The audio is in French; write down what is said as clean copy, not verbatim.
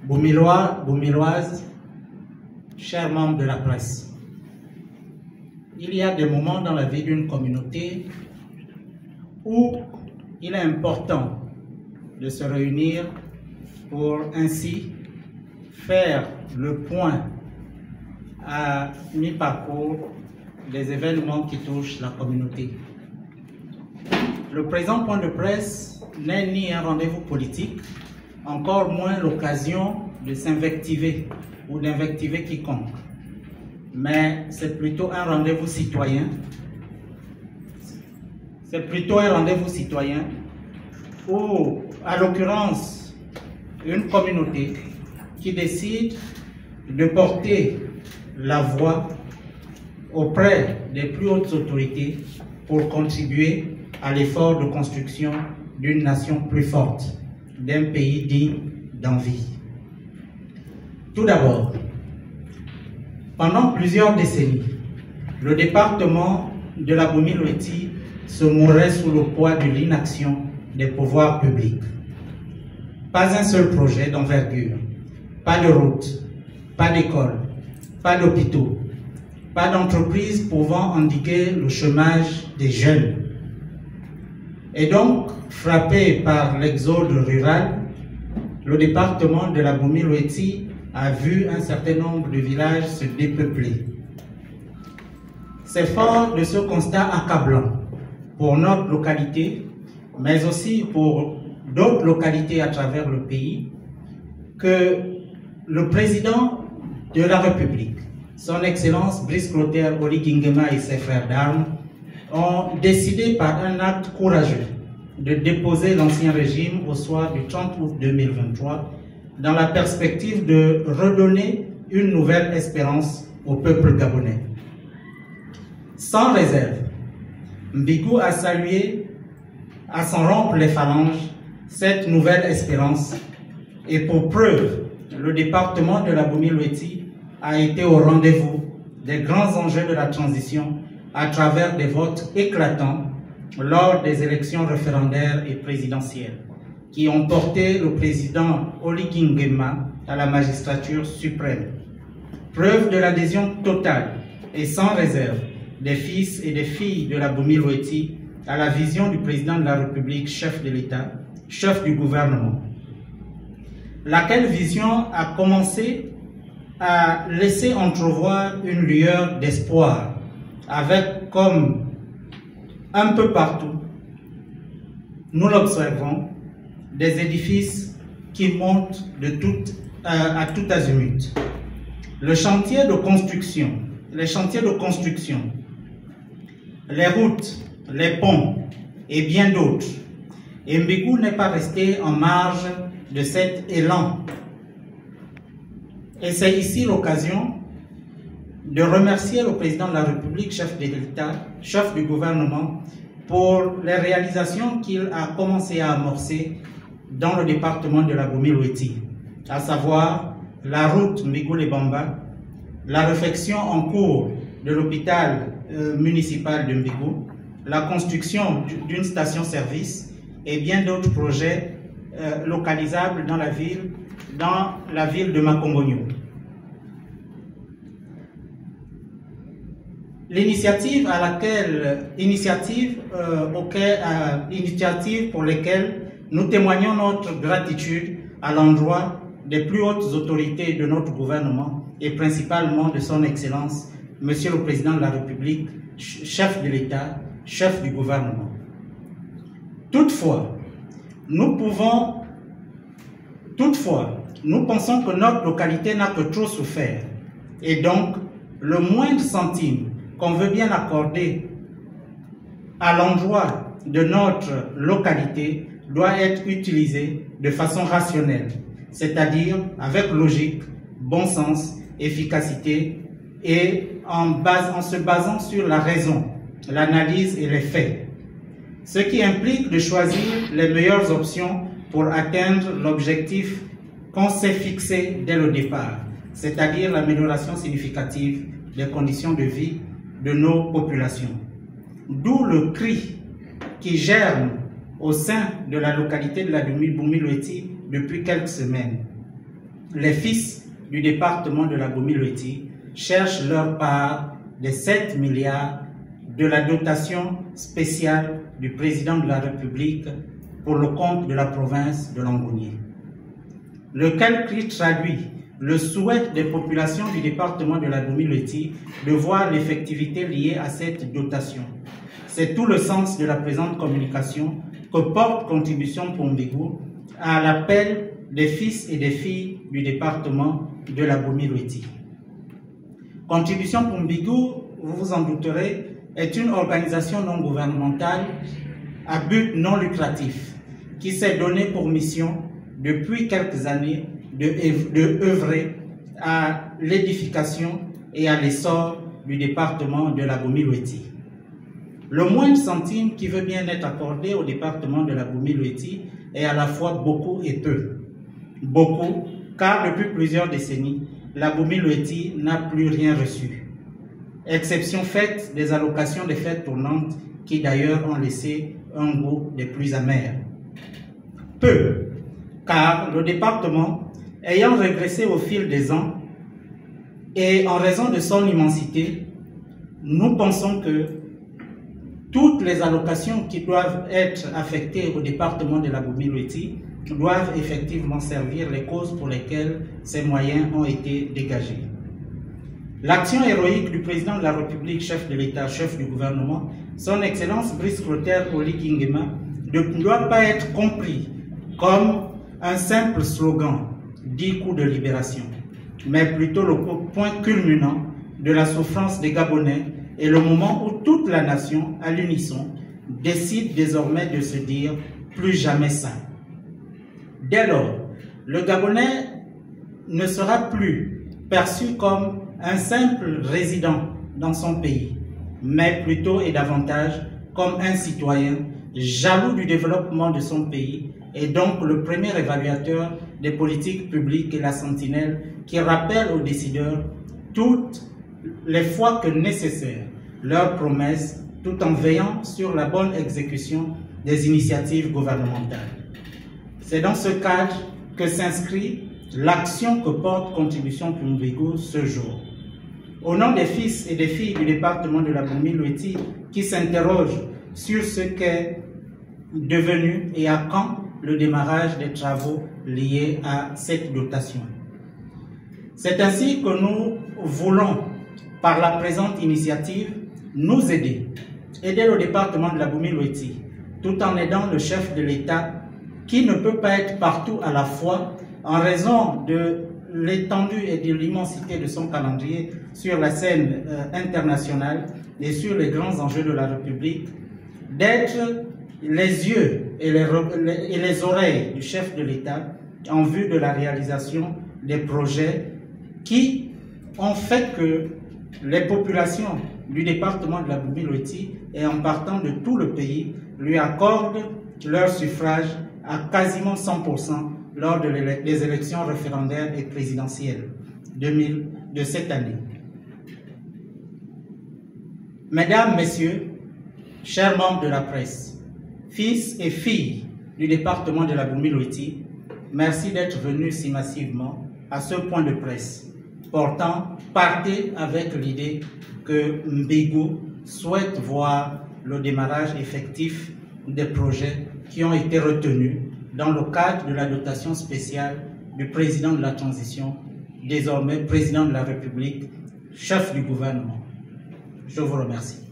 Boumilois, Boumiloises, chers membres de la presse, il y a des moments dans la vie d'une communauté où il est important de se réunir pour ainsi faire le point à mi-parcours des événements qui touchent la communauté. Le présent point de presse n'est ni un rendez-vous politique, encore moins l'occasion de s'invectiver ou d'invectiver quiconque, mais c'est plutôt un rendez-vous citoyen. C'est plutôt un rendez-vous citoyen où, à l'occurrence, une communauté qui décide de porter la voix auprès des plus hautes autorités pour contribuer à l'effort de construction d'une nation plus forte, d'un pays digne d'envie. Tout d'abord, pendant plusieurs décennies, le département de la Boumi-Loeti se mourait sous le poids de l'inaction des pouvoirs publics. Pas un seul projet d'envergure, pas de route, pas d'école, pas d'hôpitaux, pas d'entreprise pouvant endiguer le chômage des jeunes. Et donc, frappé par l'exode rural, le département de la Boumi-Loeti a vu un certain nombre de villages se dépeupler. C'est fort de ce constat accablant pour notre localité, mais aussi pour d'autres localités à travers le pays, que le président de la République, son Excellence Brice Clotaire Oligui Nguema et ses frères d'armes, ont décidé par un acte courageux de déposer l'ancien régime au soir du 30 août 2023 dans la perspective de redonner une nouvelle espérance au peuple gabonais. Sans réserve, Mbigou a salué à s'en rompre les phalanges cette nouvelle espérance et pour preuve, le département de la Boumi-Loeti a été au rendez-vous des grands enjeux de la transition à travers des votes éclatants lors des élections référendaires et présidentielles qui ont porté le président Oligui Nguema à la magistrature suprême. Preuve de l'adhésion totale et sans réserve des fils et des filles de la Boumi-Loeti à la vision du président de la République, chef de l'État, chef du gouvernement. Laquelle vision a commencé à laisser entrevoir une lueur d'espoir avec, comme un peu partout, nous l'observons, des édifices qui montent à tout azimut. Les chantiers de construction, les routes, les ponts et bien d'autres. Et Mbigou n'est pas resté en marge de cet élan. Et c'est ici l'occasion de remercier le président de la République, chef de l'État, chef du gouvernement, pour les réalisations qu'il a commencé à amorcer dans le département de la Boumi-Loeti, à savoir la route Mbigou-les-Bamba, la réfection en cours de l'hôpital municipal de Mbigou, la construction d'une station-service et bien d'autres projets localisables dans la ville de Makongogno. L'initiative pour lesquelles nous témoignons notre gratitude à l'endroit des plus hautes autorités de notre gouvernement et principalement de son Excellence, Monsieur le Président de la République, chef de l'État, chef du gouvernement. Toutefois, nous pensons que notre localité n'a que trop souffert et donc le moindre centime qu'on veut bien accorder à l'endroit de notre localité doit être utilisé de façon rationnelle, c'est-à-dire avec logique, bon sens, efficacité et en se basant sur la raison, l'analyse et les faits. Ce qui implique de choisir les meilleures options pour atteindre l'objectif qu'on s'est fixé dès le départ, c'est-à-dire l'amélioration significative des conditions de vie de nos populations. D'où le cri qui germe au sein de la localité de la Boumi-Loeti depuis quelques semaines. les fils du département de la Gomi-Loeti cherchent leur part des 7 milliards de la dotation spéciale du président de la République pour le compte de la province de Longonié. Le calcul traduit le souhait des populations du département de la Gomi-Loeti de voir l'effectivité liée à cette dotation. C'est tout le sens de la présente communication que porte Contribution pour Mbégou à l'appel des fils et des filles du département de la Gomi-Loeti. Contribution pour Mbégou, vous vous en douterez, est une organisation non gouvernementale à but non lucratif qui s'est donné pour mission depuis quelques années de œuvrer à l'édification et à l'essor du département de la Gomi-Loeti. Le moindre centime qui veut bien être accordé au département de la Gomi-Loeti est à la fois beaucoup et peu. Beaucoup, car depuis plusieurs décennies, la Gomi-Loeti n'a plus rien reçu. Exception faite des allocations des fêtes tournantes qui d'ailleurs ont laissé un goût des plus amers. Peu, car le département, ayant régressé au fil des ans et en raison de son immensité, nous pensons que toutes les allocations qui doivent être affectées au département de la Gomi-Loeti doivent effectivement servir les causes pour lesquelles ces moyens ont été dégagés. L'action héroïque du président de la République, chef de l'État, chef du gouvernement, son Excellence Brice Clotaire Oligui Nguema, ne doit pas être compris comme un simple slogan, 10 coups de libération, mais plutôt le point culminant de la souffrance des Gabonais et le moment où toute la nation, à l'unisson, décide désormais de se dire plus jamais sain. Dès lors, le Gabonais ne sera plus perçu comme un simple résident dans son pays, mais plutôt et davantage comme un citoyen jaloux du développement de son pays et donc le premier évaluateur des politiques publiques et la sentinelle qui rappelle aux décideurs toutes les fois que nécessaire leurs promesses tout en veillant sur la bonne exécution des initiatives gouvernementales. C'est dans ce cadre que s'inscrit l'action que porte Contribution pour Mbégou ce jour. Au nom des fils et des filles du département de la Gomi-Loeti qui s'interrogent sur ce qu'est devenu et à quand le démarrage des travaux liés à cette dotation. C'est ainsi que nous voulons, par la présente initiative, nous aider le département de la Gomi-Loeti, tout en aidant le chef de l'État qui ne peut pas être partout à la fois en raison de l'étendue et de l'immensité de son calendrier sur la scène internationale et sur les grands enjeux de la République, d'être les yeux et les oreilles du chef de l'État en vue de la réalisation des projets qui ont fait que les populations du département de la Gomi-Loeti et en partant de tout le pays lui accordent leur suffrage à quasiment 100% lors des élections référendaires et présidentielles de cette année. Mesdames, Messieurs, chers membres de la presse, fils et filles du département de la Gomi-Loeti, merci d'être venus si massivement à ce point de presse. Partez avec l'idée que Mbégou souhaite voir le démarrage effectif des projets qui ont été retenus dans le cadre de la dotation spéciale du président de la transition, désormais président de la République, chef du gouvernement. Je vous remercie.